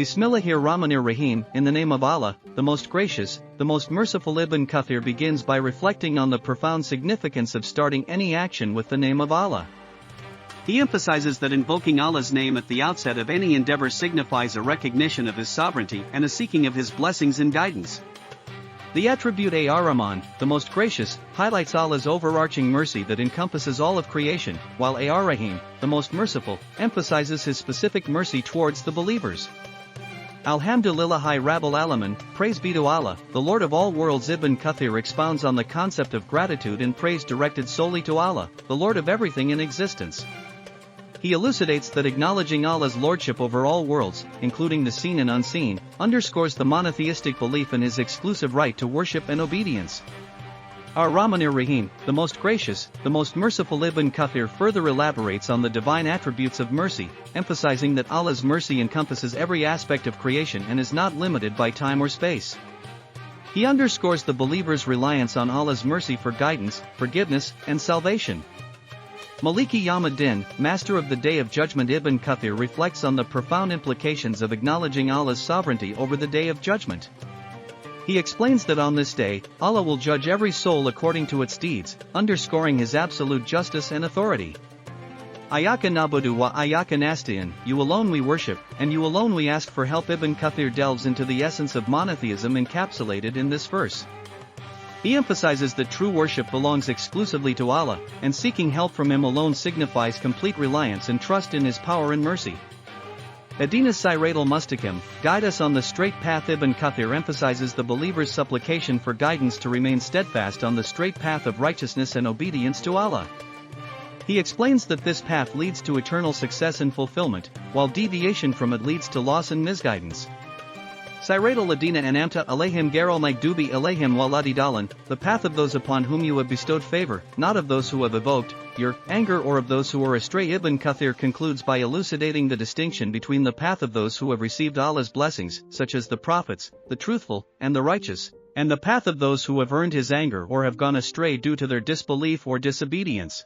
Bismillahir-Rahmanir-Rahim, in the name of Allah, the most gracious, the most merciful. Ibn Kathir begins by reflecting on the profound significance of starting any action with the name of Allah. He emphasizes that invoking Allah's name at the outset of any endeavor signifies a recognition of His sovereignty and a seeking of His blessings and guidance. The attribute Ar-Rahman, the most gracious, highlights Allah's overarching mercy that encompasses all of creation, while Ar-Rahim, the most merciful, emphasizes His specific mercy towards the believers. Alhamdulillahi Rabbil Alamin, praise be to Allah, the Lord of all worlds. Ibn Kathir expounds on the concept of gratitude and praise directed solely to Allah, the Lord of everything in existence. He elucidates that acknowledging Allah's lordship over all worlds, including the seen and unseen, underscores the monotheistic belief in His exclusive right to worship and obedience. Ar-Rahmanir-Rahim, the most gracious, the most merciful. Ibn Kathir further elaborates on the divine attributes of mercy, emphasizing that Allah's mercy encompasses every aspect of creation and is not limited by time or space. He underscores the believer's reliance on Allah's mercy for guidance, forgiveness, and salvation. Maliki Yawmuddin, master of the Day of Judgment. Ibn Kathir reflects on the profound implications of acknowledging Allah's sovereignty over the Day of Judgment. He explains that on this day, Allah will judge every soul according to its deeds, underscoring His absolute justice and authority. Ayaka nabudu wa ayaka nasta'in, you alone we worship, and you alone we ask for help. Ibn Kathir delves into the essence of monotheism encapsulated in this verse. He emphasizes that true worship belongs exclusively to Allah, and seeking help from Him alone signifies complete reliance and trust in His power and mercy. Adina Sirat al-Mustaqim, guide us on the straight path. Ibn Kathir emphasizes the believer's supplication for guidance to remain steadfast on the straight path of righteousness and obedience to Allah. He explains that this path leads to eternal success and fulfillment, while deviation from it leads to loss and misguidance. Sirat al-Ladina anamta alayhim garal maghdubi alayhim waladidalan, the path of those upon whom you have bestowed favor, not of those who have evoked your anger or of those who are astray. Ibn Kathir concludes by elucidating the distinction between the path of those who have received Allah's blessings, such as the prophets, the truthful, and the righteous, and the path of those who have earned His anger or have gone astray due to their disbelief or disobedience.